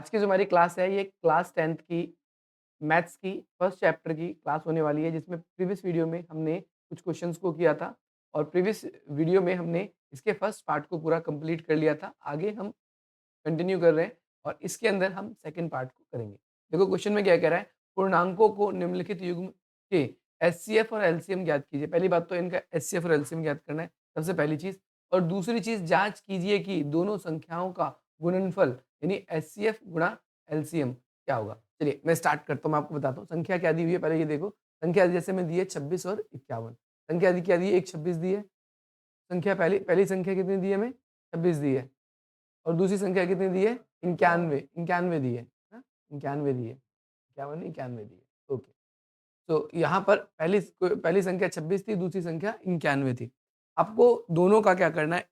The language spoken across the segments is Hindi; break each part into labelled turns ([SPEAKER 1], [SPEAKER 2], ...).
[SPEAKER 1] आज की जो हमारी क्लास है ये क्लास 10th की मैथ्स की फर्स्ट चैप्टर की क्लास होने वाली है जिसमें प्रीवियस वीडियो में हमने कुछ क्वेश्चंस को किया था और प्रीवियस वीडियो में हमने इसके फर्स्ट पार्ट को पूरा कंप्लीट कर लिया था। आगे हम कंटिन्यू कर रहे हैं और इसके अंदर हम सेकंड पार्ट को करेंगे। देखो क्वेश्चन में क्या कह रहा है, पूर्णांकों को निम्नलिखित युग्म के एचसीएफ और एलसीएम ज्ञात कीजिए। पहली बात तो इनका एचसीएफ और एलसीएम ज्ञात करना है, सबसे पहली चीज़। और दूसरी चीज़ जाँच कीजिए कि दोनों संख्याओं का गुणनफल यानी एचसीएफ गुणा एलसीएम क्या होगा? चलिए मैं स्टार्ट करता हूँ, मैं आपको बताता हूँ। संख्या क्या दी हुई है पहले ये देखो। संख्या जैसे में दी है 26 और 51। संख्या दी क्या दी है? एक 26 दी है। संख्या पहली पहली संख्या कितनी दी है हमें? 26 दी है। और दूसरी संख्या कितनी दी है? 91 91 दी है। हाँ? 91 दी है। 51 नहीं 91 दी है। ओके। तो यहाँ पर पहली संख्या 26 थी, दूसरी संख्या 91 थी। आपको दोनों का क्या करना है?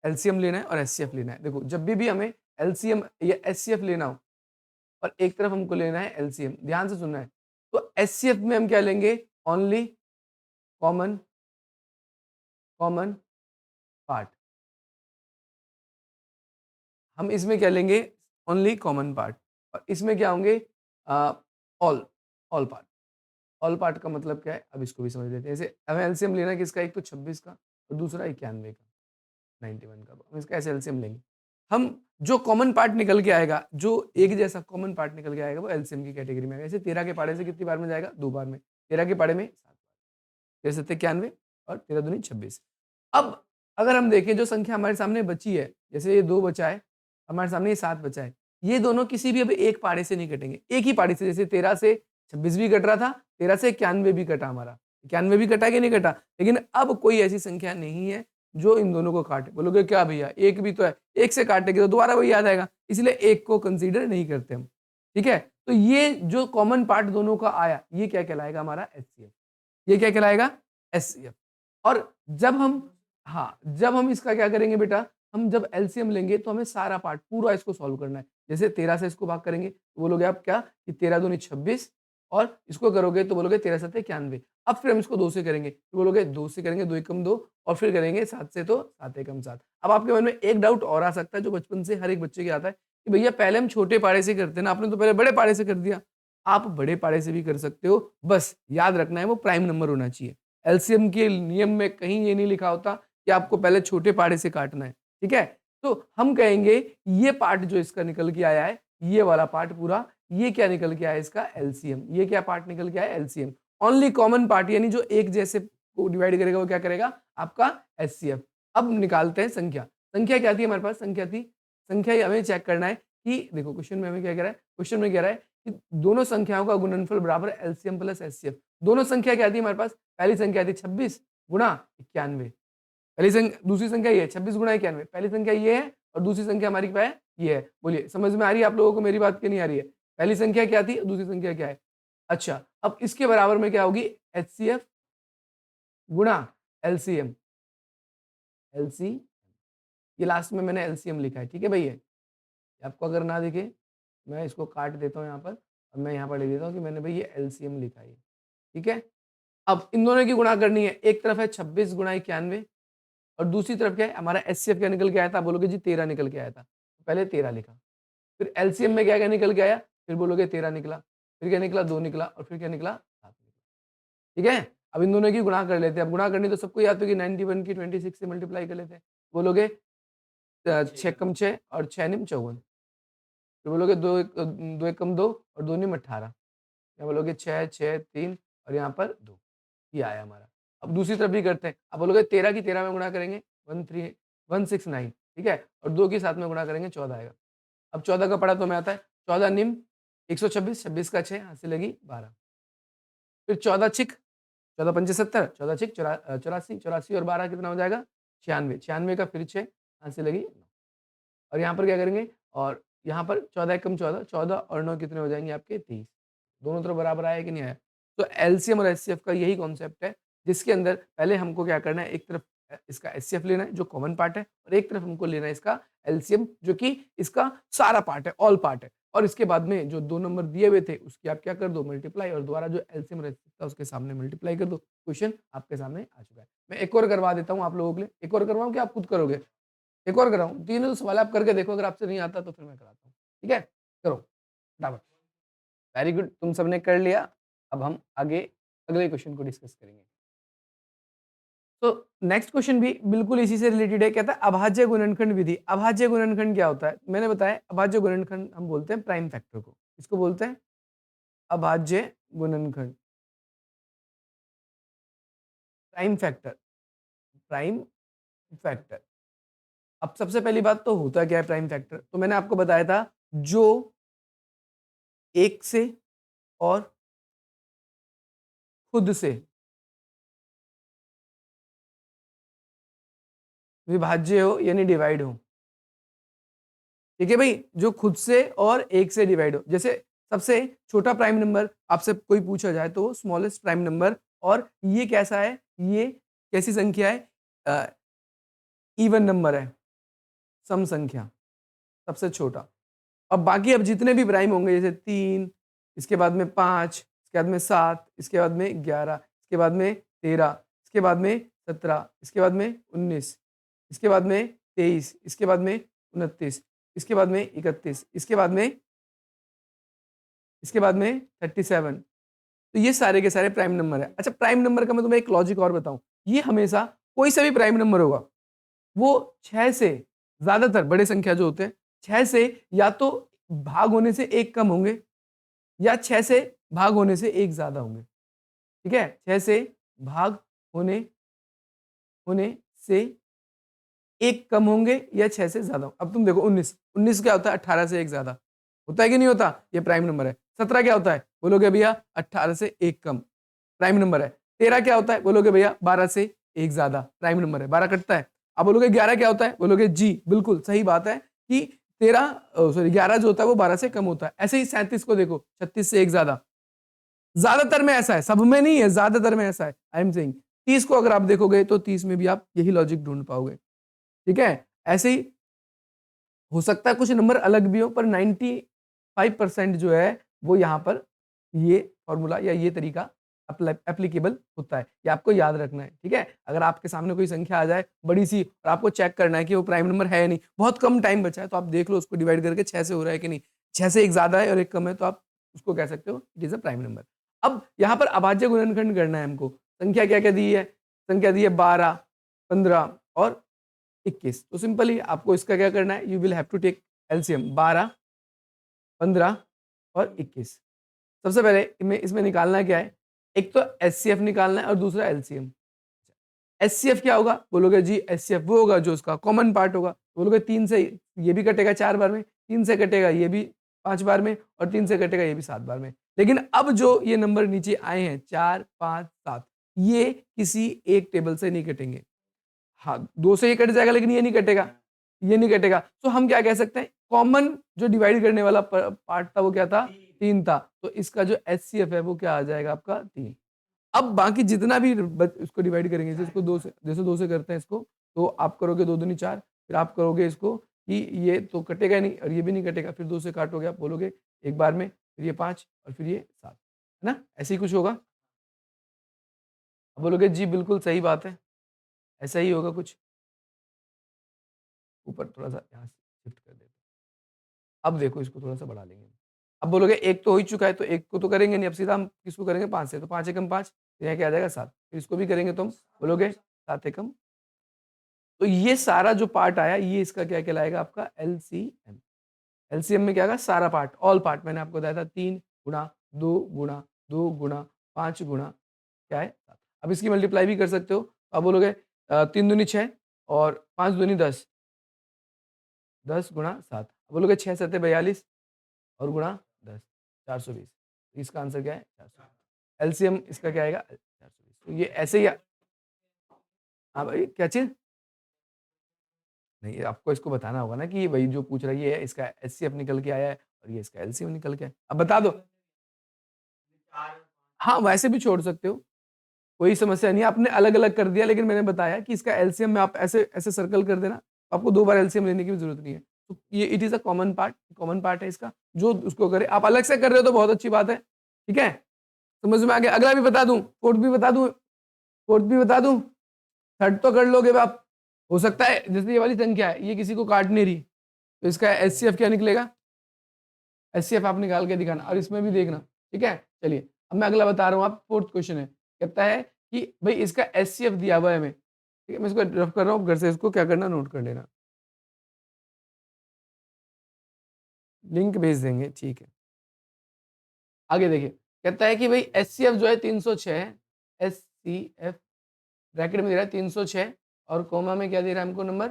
[SPEAKER 1] एलसीएम लेना है और एचसीएफ लेना है। देखो जब भी हमें एलसीएम या एचसीएफ लेना हो और एक तरफ हमको लेना है एलसीएम, ध्यान से सुनना है। तो एचसीएफ में हम क्या लेंगे? Only common common part. हम इसमें क्या लेंगे? Only common part. और इसमें क्या होंगे? All all part. All part का मतलब क्या है? अब इसको भी समझ लेते हैं। जैसे हमें एलसीएम लेना है किसका? एक तो 26 का और दूसरा 91 का, 91 का। हम इसका ऐसे एलसीएम लेंगे। हम जो कॉमन पार्ट निकल के आएगा, जो एक जैसा कॉमन पार्ट निकल के आएगा वो एलसीएम की कैटेगरी में आएगा। जैसे 13 के पाड़े से कितनी बार में जाएगा? 2 बार में। 13 के पाड़े में 7 बार। 13 सत्ते 91 और 13 दूनी 26। अब अगर हम देखें जो संख्या हमारे सामने बची है, जैसे ये 2 बचा है, हमारे सामने ये 7 बचा है। ये दोनों किसी भी अब एक पाड़े से नहीं कटेंगे। एक ही पाड़े से, जैसे 13 से 26 भी कट रहा था, 13 से 91 भी कटा हमारा। 91 भी कटा कि नहीं कटा? लेकिन अब कोई ऐसी संख्या नहीं है जो इन दोनों को काटे। बोलोगे क्या भैया? एक भी तो है। एक से काटेंगे तो दोबारा वही याद आएगा। इसलिए एक को कंसीडर नहीं करते हम। ठीक है? तो ये जो कॉमन पार्ट दोनों का आया, ये क्या कहलाएगा? हमारा एचसीएफ। ये क्या कहलाएगा? एचसीएफ। और जब हम हाँ, जब हम इसका क्या करेंगे बेटा, हम जब एलसीएम लेंगे तो हमें सारा पार्ट पूरा इसको सॉल्व करना है। जैसे 13 से इसको भाग करेंगे तो बोलोगे आप क्या कि 13 दूनी 26 और इसको करोगे तो बोलोगे 13 सत्ते 91। अब फिर हम इसको 2 से करेंगे तो बोलोगे 2 से करेंगे 2 एकम 2 और फिर करेंगे 7 से तो 7 एकम 7। अब आपके मन में एक डाउट और आ सकता है जो बचपन से हर एक बच्चे के आता है कि भैया पहले हम छोटे पाड़े से करते हैं ना, आपने तो पहले बड़े पाड़े से कर दिया। आप बड़े पाड़े से भी कर सकते हो, बस याद रखना है वो प्राइम नंबर होना चाहिए। एलसीएम के नियम में कहीं ये नहीं लिखा होता कि आपको पहले छोटे पाड़े से काटना है, ठीक है? तो हम कहेंगे ये पार्ट जो इसका निकल के आया है, ये वाला पार्ट पूरा, ये क्या निकल के आया है इसका? एलसीएम। ये क्या पार्ट निकल के आया है? एलसीएम। ओनली कॉमन पार्ट यानी जो एक जैसे को डिवाइड करेगा वो क्या करेगा? आपका एचसीएफ। अब निकालते हैं संख्या। संख्या क्या थी हमारे पास? संख्या थी, संख्या ये हमें चेक करना है कि देखो क्वेश्चन में हमें क्या कह रहा है? क्वेश्चन में कह रहा है कि दोनों संख्याओं का गुणनफल बराबर एलसीएम प्लस एचसीएफ। दोनों संख्या क्या थी हमारे पास? पहली संख्या थी 26 गुणा 91। पहली संख्या दूसरी संख्या ये है 26 गुणा 91। पहली संख्या ये है और दूसरी संख्या हमारी क्या है? ये है। बोलिए समझ में आ रही है आप लोगों को मेरी बात कि नहीं आ रही है? पहली संख्या क्या थी? दूसरी संख्या क्या है? अच्छा, अब इसके बराबर में क्या होगी? एचसीएफ गुणा एलसीएम। एलसी ये लास्ट में मैंने एलसीएम लिखा है, ठीक है भैया? आपको अगर ना दिखे, मैं इसको काट देता हूँ यहाँ पर और मैं यहाँ पर लिख देता हूँ कि मैंने भई ये एलसीएम लिखा है, ठीक है? अब इन दोनों की गुणा करनी है। एक तरफ है 26 गुणा 91 और दूसरी तरफ क्या है? हमारा एचसीएफ क्या निकल के आया था? बोलोगे जी 13 निकल के आया था। पहले 13 लिखा, फिर एलसीएम में क्या-क्या निकल के आया? फिर बोलोगे 13 निकला, फिर क्या निकला? 2 निकला और फिर क्या निकला? 7 निकला, ठीक है? अब इन दोनों की गुणा कर लेते हैं। अब गुणा करनी तो सबको याद होगी 91 की 26 से मल्टीप्लाई कर लेते हैं। बोलोगे 6 कम 6 और 6 निम 54। फिर बोलोगे 2 एकम 2 और 2 निम 18। क्या बोलोगे 6, 6, 3 और यहाँ पर 2। ये आया हमारा। अब दूसरी तरफ भी करते हैं। अब बोलोगे 13 की 13 में गुणा करेंगे 169, ठीक है? और 2 की 7 में गुणा करेंगे 14 आएगा। अब 14 का पढ़ा तो हमें आता है 14 निम 126, 26 का 6 हाथ से लगी 12। फिर 14 छिक 14 पंचे 70, 14 छिक 84, 84 और 12 कितना हो जाएगा? 96, 96 का फिर 6 हाथ से लगी 9। और यहाँ पर क्या करेंगे? और यहाँ पर 14 एकम 14, 14 और 9 कितने हो जाएँगे आपके? 30। दोनों तरफ बराबर आया कि नहीं आया? तो एलसीएम और एचसीएफ का यही कॉन्सेप्ट है, जिसके अंदर पहले हमको क्या करना है? एक तरफ इसका एचसीएफ लेना है जो कॉमन पार्ट है और एक तरफ हमको लेना है इसका एलसीएम जो कि इसका सारा पार्ट है, ऑल पार्ट है। और इसके बाद में जो 2 नंबर दिए हुए थे उसकी आप क्या कर दो? मल्टीप्लाई और दोबारा जो एलसीएम और एचसीएफ था उसके सामने मल्टीप्लाई कर दो। क्वेश्चन आपके सामने आ चुका है। मैं एक और करवा देता हूँ आप लोगों के लिए। एक और करवाऊँ कि आप खुद करोगे? एक और कराऊँ? तीनों सवाल आप करके देखो, अगर आपसे नहीं आता तो फिर मैं कराता हूँ, ठीक है? करो फटाफट। वेरी गुड, तुम सबने कर लिया। अब हम आगे अगले क्वेश्चन को डिस्कस करेंगे। तो नेक्स्ट क्वेश्चन भी बिल्कुल इसी से रिलेटेड है। कहता है अभाज्य गुणनखंड विधि। अभाज्य गुणनखंड क्या होता है? मैंने बताया अभाज्य गुणनखंड हम बोलते हैं प्राइम फैक्टर को। इसको बोलते हैं अभाज्य गुणनखंड, प्राइम फैक्टर, प्राइम फैक्टर। अब सबसे पहली बात तो होता क्या है प्राइम फैक्टर? तो मैंने आपको बताया था जो एक से और खुद से विभाज्य हो यानी डिवाइड हो। ठीक है भाई, जो खुद से और एक से डिवाइड हो। जैसे सबसे छोटा प्राइम नंबर आपसे कोई पूछा जाए तो स्मॉलेस्ट प्राइम नंबर, और ये कैसा है? ये कैसी संख्या है? इवन नंबर है, सम संख्या, सबसे छोटा। अब बाकी अब जितने भी प्राइम होंगे, जैसे 3, इसके बाद में 5, इसके बाद में 7, इसके बाद में 11, इसके बाद में 13, इसके बाद में 17, इसके बाद में 19, इसके बाद में 23, इसके बाद में 29, इसके बाद में 31, इसके बाद में 37। तो ये सारे के सारे प्राइम नंबर है। अच्छा, प्राइम नंबर का मैं तुम्हें एक लॉजिक और बताऊं। ये हमेशा कोई सा भी प्राइम नंबर होगा, वो 6 से, ज्यादातर बड़े संख्या जो होते हैं 6 से या तो भाग होने से एक कम होंगे, या 6 से भाग होने से एक ज्यादा होंगे। ठीक है, 6 से भाग होने होने से एक कम होंगे या 6 से ज्यादा। अब तुम देखो 19 क्या होता है? 18 से एक ज्यादा होता है कि नहीं होता? ये प्राइम नंबर है। 17 क्या होता है? बोलोगे भैया 18 से एक कम, प्राइम नंबर है। 13 क्या होता है? बोलोगे भैया 12 से एक ज्यादा, प्राइम नंबर है, 12 कटता है। अब बोलोगे 11 क्या होता है? बोलोगे जी बिल्कुल सही बात है कि 11 जो होता है वो 12 से कम होता है। ऐसे ही 37 को देखो, 36 से एक ज्यादा। ज्यादातर में ऐसा है, सब में नहीं है, ज्यादातर में ऐसा है। आई एम सेइंग 30 को अगर आप देखोगे तो 30 में भी आप यही लॉजिक ढूंढ पाओगे। ठीक है, ऐसे ही हो सकता है कुछ नंबर अलग भी हो, पर 95% जो है वो यहाँ पर ये फॉर्मूला या ये तरीका एप्लीकेबल होता है। ये आपको याद रखना है। ठीक है, अगर आपके सामने कोई संख्या आ जाए बड़ी सी और आपको चेक करना है कि वो प्राइम नंबर है या नहीं, बहुत कम टाइम बचा है, तो आप देख लो उसको डिवाइड करके 6 से हो रहा है कि नहीं। 6 से एक ज्यादा है और एक कम है तो आप उसको कह सकते हो it is a prime number. अब यहाँ पर अभाज्य गुणनखंड करना है हमको। संख्या क्या क्या दी है? संख्या दी है 12, 15 और 21। तो सिंपली आपको इसका क्या करना है? You will have to take LCM 12, 15 और 21। सबसे पहले इसमें निकालना क्या है? एक तो एचसीएफ निकालना है और दूसरा एलसीएम। एचसीएफ क्या होगा? बोलोगे जी एचसीएफ वो होगा जो उसका कॉमन पार्ट होगा। बोलोगे 3 से ये भी कटेगा 4 बार में, 3 से कटेगा ये भी 5 बार में, और 3 से कटेगा ये भी 7 बार में। लेकिन अब जो ये नंबर नीचे आए हैं 4, 5, 7, ये किसी एक टेबल से नहीं कटेंगे। हाँ, 2 से ये कट जाएगा लेकिन ये नहीं कटेगा, ये नहीं कटेगा। तो हम क्या कह सकते हैं? कॉमन जो डिवाइड करने वाला पार्ट था वो क्या था? 3 था। तो इसका जो एचसीएफ है वो क्या आ जाएगा आपका? 3। अब बाकी जितना भी इसको डिवाइड करेंगे, जैसे इसको 2 से, जैसे 2 से करते हैं इसको, तो आप करोगे 2 दूनी 4, फिर आप करोगे इसको कि ये तो कटेगा नहीं और ये भी नहीं कटेगा, फिर 2 से काटोगे, आप बोलोगे एक बार में, फिर ये 5 और फिर ये 7, है ना? ऐसे ही कुछ होगा। आप बोलोगे जी बिल्कुल सही बात है, ऐसा ही होगा कुछ। ऊपर थोड़ा-सा यहाँ से शिफ्ट कर देते हैं। अब देखो इसको थोड़ा-सा बढ़ा लेंगे। अब बोलोगे 1 तो हो ही चुका है, तो 1 को तो करेंगे नहीं, अब सीधा हम किसको करेंगे? 5 से, तो 5 एकम 5, तो यहाँ क्या आ जाएगा? 7। फिर इसको भी करेंगे तो हम बोलोगे 7 एकम, तो ये सारा जो पार्ट आया ये इसका क्या कहलाएगा? आपका एलसीएम। एलसीएम में क्या आएगा? सारा पार्ट, ऑल पार्ट। मैंने आपको बताया था 3 गुणा 2 गुणा 2 गुणा 5 गुणा क्या है? 7। अब इसकी मल्टीप्लाई भी कर सकते हो। अब बोलोगे 3 दूनी 6 और 5 दूनी 10, 10 गुणा 7। बोलोगे 6 सत्ते 42 और गुणा 10, 420। इसका आंसर क्या है? 420। एलसीएम इसका क्या आएगा? 420। तो ये ऐसे ही हाँ भाई, क्या चीज़? नहीं, आपको इसको बताना होगा ना कि ये वही जो पूछ रहा है ये है, इसका एचसीएफ निकल के आया है और ये इसका एलसीएम निकल के आया है। अब बता दो। हाँ, वैसे भी छोड़ सकते हो, कोई समस्या नहीं है। आपने अलग-अलग कर दिया, लेकिन मैंने बताया कि इसका एलसीएम में आप ऐसे ऐसे सर्कल कर देना, आपको 2 बार एलसीएम लेने की भी ज़रूरत नहीं है। तो ये it is a common part है इसका, जो उसको करे। आप अलग से कर रहे हो तो बहुत अच्छी बात है, ठीक है? समझ में आ गया? अगला भी बता दूँ, फोर्थ भी बता दूँ, थर्ड तो कर लोगे आप। हो सकता है जैसे ये वाली संख्या है, ये किसी को काट नहीं रही, तो इसका एचसीएफ क्या निकलेगा? एचसीएफ आप निकाल के दिखाना और इसमें भी देखना, ठीक है? चलिए, अब मैं अगला बता रहा हूँ आप 4th क्वेश्चन है, कहता है कि भई इसका एचसीएफ दिया हुआ है हमें, ठीक है? मैं इसको रफ कर रहा हूँ, घर से इसको क्या करना नोट कर लेना। लिंक भेज देंगे, ठीक है। आगे देखिए, कहता है कि भई एचसीएफ जो है 306 है, एचसीएफ ब्रैकेट में दे रहा है 306 और कोमा में क्या दे रहा है हमको नंबर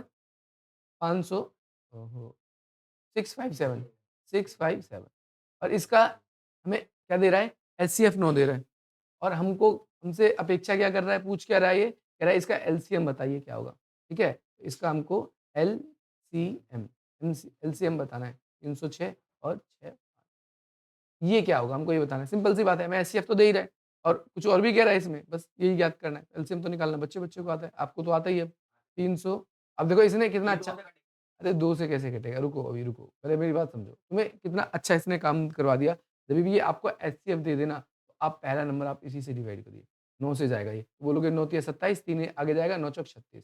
[SPEAKER 1] 500 ओहो 657 657 और इसका हमें क्या दे रहा है? एचसीएफ 9 दे रहा है और हमसे अपेक्षा क्या कर रहा है? पूछ क्या रहा है ये? कह रहा है इसका एलसीएम बताइए क्या होगा? ठीक है? इसका हमको एलसीएम बताना है 306 और 6 ये क्या होगा? हमको ये बताना है। सिंपल सी बात है, हमें एचसीएफ तो दे ही रहा है और कुछ और भी कह रहा है इसमें, बस यही ज्ञात करना है। एलसीएम तो निकालना बच्चे-बच्चे को आता है, आपको तो आता ही है। 300 अब देखो इसने कितना अच्छा अरे 2 से कैसे कटेगा? रुको अभी रुको, पहले मेरी बात समझो। तुम्हें कितना अच्छा इसने काम करवा दिया। जब भी ये आपको एचसीएफ दे देना, तो आप पहला नंबर आप इसी से डिवाइड करिए। 9 से जाएगा ये। बोलोगे 9 तिया 27, 3 आगे जाएगा 9 चौक 36।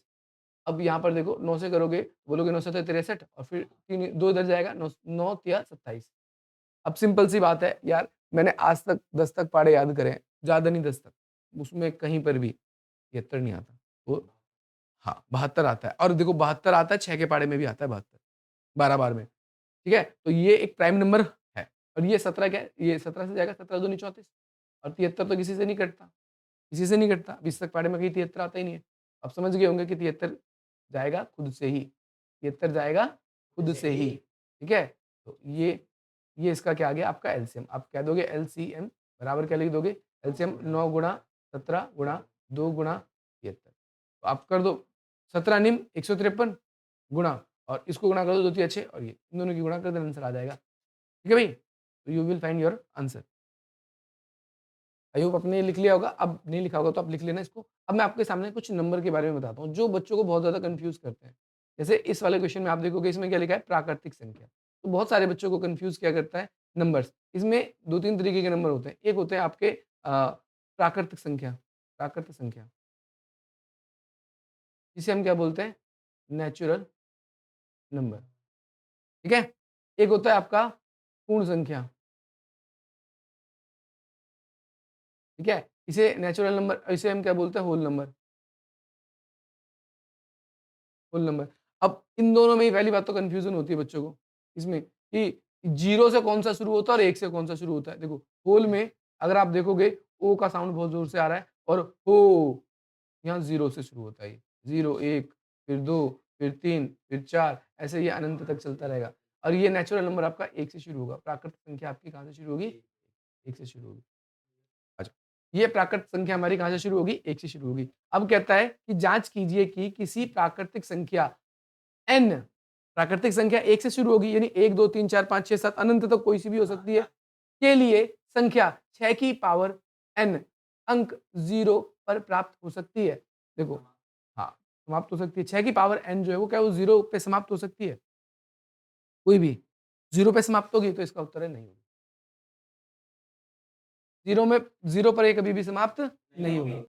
[SPEAKER 1] अब यहाँ पर देखो 9 से करोगे, बोलोगे 9 सत्ते 63 और फिर 3 2 इधर जाएगा 9 9 तिया 27। अब सिंपल सी बात है यार, मैंने आज तक 10 तक पहाड़े याद करे हैं, ज़्यादा नहीं 10 तक। उसमें कहीं पर भी 73 नहीं आता। वो हाँ, 72 आता है और देखो 72 आता है, 6 के पहाड़े में भी आता है 72, 12 बार में, ठीक है? तो ये एक प्राइम नंबर है और ये 17 क्या है? ये 17 से जाएगा 17 दूनी 34 और 73 तो किसी से नहीं कटता, किसी से नहीं कटता। 20 तक पहाड़े में कहीं 73 आता ही नहीं है। आप समझ गए होंगे कि 73 जाएगा खुद से ही, 73 जाएगा खुद से ही, ठीक है? तो ये इसका क्या आ गया आपका एलसीएम। आप क्या दोगे एलसीएम बराबर क्या लिख दोगे? एलसीएम 9 गुणा 17 गुणा 2 गुणा 73 तो आप कर दो 17 निम 153 गुणा और इसको गुणा कर दो 2 तिया 6 और ये इन दोनों की गुणा कर देना आंसर आ जाएगा। ठीक है भाई? तो you will find your answer. I hope आपने लिख लिया होगा, अब नहीं लिखा होगा तो आप लिख लेना इसको। अब मैं आपके सामने कुछ नंबर के बारे में बताता हूँ, जो बच्चों को बहुत ज़्यादा कन्फ्यूज़ करते हैं। जैसे इस वाले क्वेश्चन में आप देखोगे इसमें क्या लिखा है प्राकृतिक संख्या। तो बहुत सारे बच्चों को कन्फ्यूज़ क्या करता है नंबर्स। इसमें 2-3 तरीके के नंबर होते हैं। एक होते हैं आपके प्राकृतिक संख्या, जिसे हम क्या बोलते हैं नेचुरल नंबर, ठीक है? एक होता है आपका पूर्ण संख्या, ठीक है? इसे नेचुरल नंबर इसे हम क्या बोलते हैं होल नंबर। Whole number. अब इन दोनों में ही पहली बात तो कन्फ्यूज़न होती है बच्चों को, इसमें कि 0 से कौन-सा शुरू होता है और 1 से कौन-सा शुरू होता है। देखो, होल में अगर आप देखोगे ओ का साउंड बहुत ज़ोर से आ रहा है और हो यहाँ 0 से शुरू होता है ये। 0, 1 फिर 2 फिर 3 फिर 4 ऐसे ये अनंत तक चलता रहेगा और ये नेचुरल नंबर आपका 1 से शुरू होगा। प्राकृतिक संख्या आपकी कहाँ से शुरू होगी? 1 से शुरू होगी। अच्छा, ये प्राकृतिक संख्या हमारी कहाँ से शुरू होगी? 1 से शुरू होगी। अब कहता है कि जाँच कीजिए कि किसी प्राकृतिक संख्या n प्राकृतिक संख्या 1 से शुरू होगी यानी 1, 2, 3, 4, 5, 6, 7 अनंत तक कोई सी भी हो सकती है, के लिए संख्या 6 की पावर n अंक 0 पर प्राप्त हो सकती है। देखो, हाँ, समाप्त हो सकती है। 6 की पावर n जो है वो क्या वो 0 पे समाप्त हो सकती है? कोई भी 0 पे समाप्त होगी तो इसका उत्तर है नहीं होगी। 0 में 0 पर ये कभी भी समाप्त नहीं होगी।